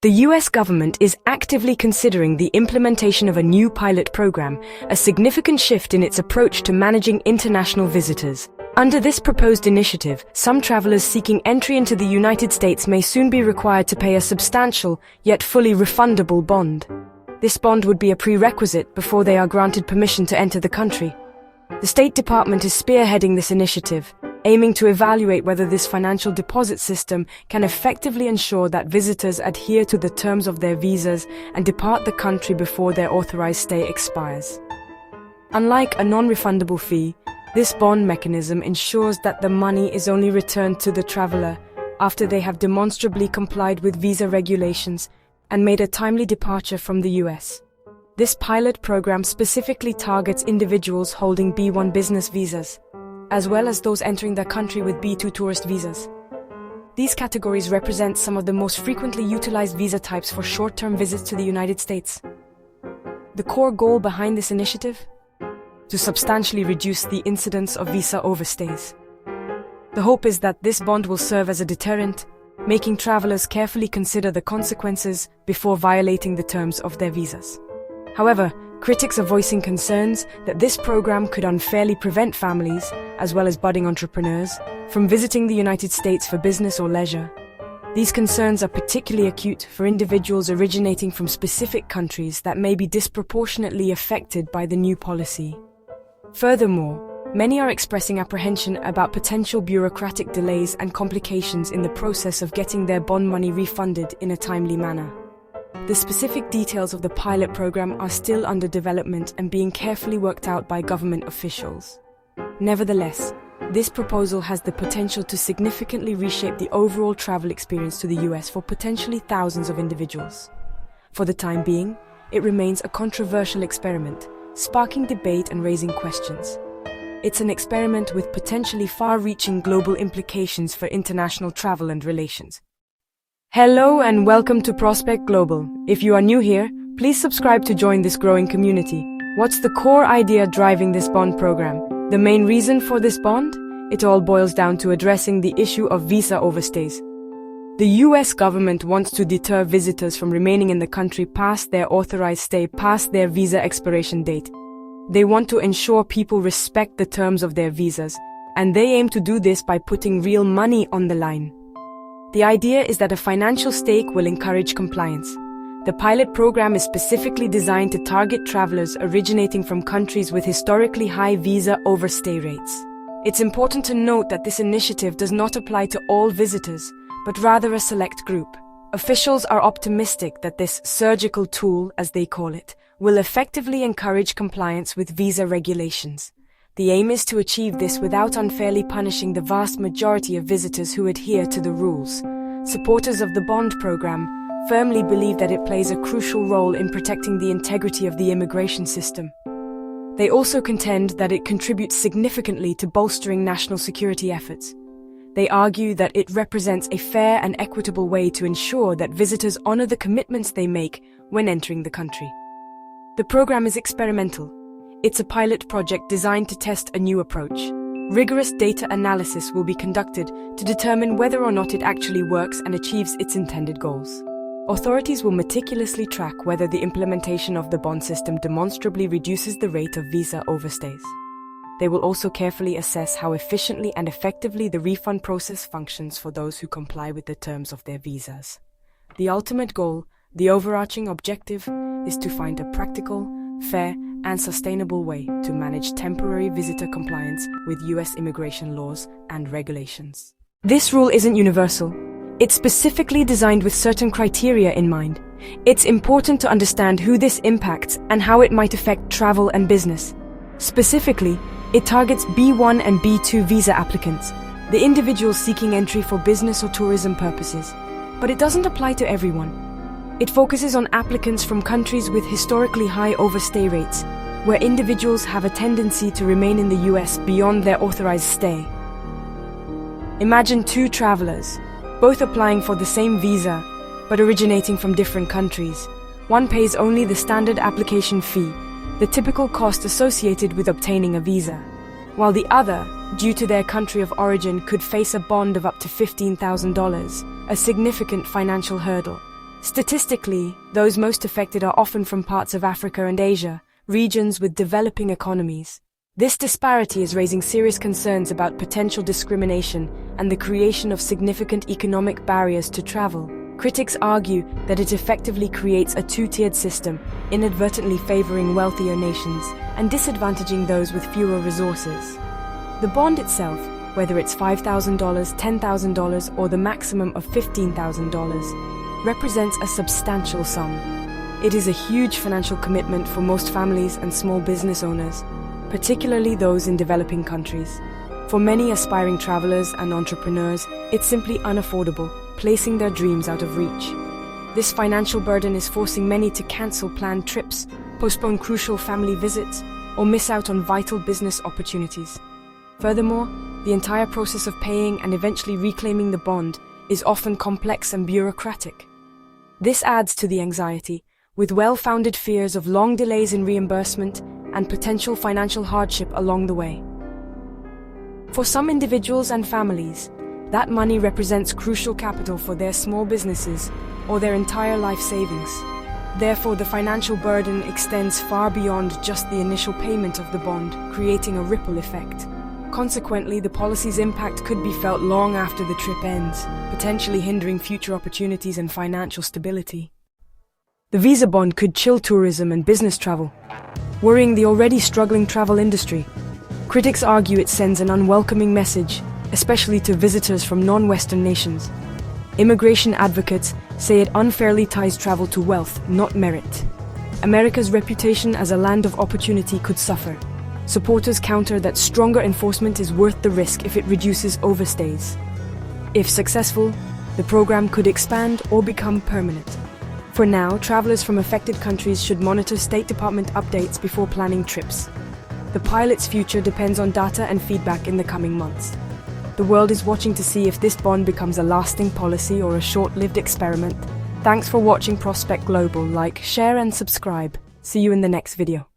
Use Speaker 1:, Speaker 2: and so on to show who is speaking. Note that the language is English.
Speaker 1: The US government is actively considering the implementation of a new pilot program, a significant shift in its approach to managing international visitors. Under this proposed initiative, some travelers seeking entry into the United States may soon be required to pay a substantial, yet fully refundable bond. This bond would be a prerequisite before they are granted permission to enter the country. The State Department is spearheading this initiative, aiming to evaluate whether this financial deposit system can effectively ensure that visitors adhere to the terms of their visas and depart the country before their authorized stay expires. Unlike a non-refundable fee, this bond mechanism ensures that the money is only returned to the traveler after they have demonstrably complied with visa regulations and made a timely departure from the US. This pilot program specifically targets individuals holding B1 business visas, as well as those entering the country with B2 tourist visas. These categories represent some of the most frequently utilized visa types for short-term visits to the United States. The core goal behind this initiative? To substantially reduce the incidence of visa overstays. The hope is that this bond will serve as a deterrent, making travelers carefully consider the consequences before violating the terms of their visas. However, critics are voicing concerns that this program could unfairly prevent families, as well as budding entrepreneurs, from visiting the United States for business or leisure. These concerns are particularly acute for individuals originating from specific countries that may be disproportionately affected by the new policy. Furthermore, many are expressing apprehension about potential bureaucratic delays and complications in the process of getting their bond money refunded in a timely manner. The specific details of the pilot program are still under development and being carefully worked out by government officials. Nevertheless, this proposal has the potential to significantly reshape the overall travel experience to the US for potentially thousands of individuals. For the time being, it remains a controversial experiment, sparking debate and raising questions. It's an experiment with potentially far-reaching global implications for international travel and relations. Hello and welcome to Prospect Global. If you are new here, please subscribe to join this growing community. What's the core idea driving this bond program? The main reason for this bond? It all boils down to addressing the issue of visa overstays. The US government wants to deter visitors from remaining in the country past their authorized stay, past their visa expiration date. They want to ensure people respect the terms of their visas, and they aim to do this by putting real money on the line. The idea is that a financial stake will encourage compliance. The pilot program is specifically designed to target travelers originating from countries with historically high visa overstay rates. It's important to note that this initiative does not apply to all visitors, but rather a select group. Officials are optimistic that this surgical tool, as they call it, will effectively encourage compliance with visa regulations. The aim is to achieve this without unfairly punishing the vast majority of visitors who adhere to the rules. Supporters of the bond program firmly believe that it plays a crucial role in protecting the integrity of the immigration system. They also contend that it contributes significantly to bolstering national security efforts. They argue that it represents a fair and equitable way to ensure that visitors honor the commitments they make when entering the country. The program is experimental. It's a pilot project designed to test a new approach. Rigorous data analysis will be conducted to determine whether or not it actually works and achieves its intended goals. Authorities will meticulously track whether the implementation of the bond system demonstrably reduces the rate of visa overstays. They will also carefully assess how efficiently and effectively the refund process functions for those who comply with the terms of their visas. The ultimate goal, the overarching objective, is to find a practical, fair, and sustainable way to manage temporary visitor compliance with US immigration laws and regulations. This rule isn't universal. It's specifically designed with certain criteria in mind. It's important to understand who this impacts and how it might affect travel and business. Specifically, it targets B1 and B2 visa applicants, the individuals seeking entry for business or tourism purposes. But it doesn't apply to everyone. It focuses on applicants from countries with historically high overstay rates, where individuals have a tendency to remain in the US beyond their authorized stay. Imagine two travelers, both applying for the same visa, but originating from different countries. One pays only the standard application fee, the typical cost associated with obtaining a visa, while the other, due to their country of origin, could face a bond of up to $15,000, a significant financial hurdle. Statistically, those most affected are often from parts of Africa and Asia, regions with developing economies. This disparity is raising serious concerns about potential discrimination and the creation of significant economic barriers to travel. Critics argue that it effectively creates a two-tiered system, inadvertently favoring wealthier nations and disadvantaging those with fewer resources. The bond itself, whether it's $5,000, $10,000, or the maximum of $15,000, represents a substantial sum. It is a huge financial commitment for most families and small business owners, particularly those in developing countries. For many aspiring travelers and entrepreneurs, it's simply unaffordable, placing their dreams out of reach. This financial burden is forcing many to cancel planned trips, postpone crucial family visits, or miss out on vital business opportunities. Furthermore, the entire process of paying and eventually reclaiming the bond is often complex and bureaucratic. This adds to the anxiety, with well-founded fears of long delays in reimbursement and potential financial hardship along the way. For some individuals and families, that money represents crucial capital for their small businesses or their entire life savings. Therefore, the financial burden extends far beyond just the initial payment of the bond, creating a ripple effect. Consequently, the policy's impact could be felt long after the trip ends, potentially hindering future opportunities and financial stability. The visa bond could chill tourism and business travel, worrying the already struggling travel industry. Critics argue it sends an unwelcoming message, especially to visitors from non-Western nations. Immigration advocates say it unfairly ties travel to wealth, not merit. America's reputation as a land of opportunity could suffer. Supporters counter that stronger enforcement is worth the risk if it reduces overstays. If successful, the program could expand or become permanent. For now, travelers from affected countries should monitor State Department updates before planning trips. The pilot's future depends on data and feedback in the coming months. The world is watching to see if this bond becomes a lasting policy or a short-lived experiment. Thanks for watching Prospect Global. Like, share and subscribe. See you in the next video.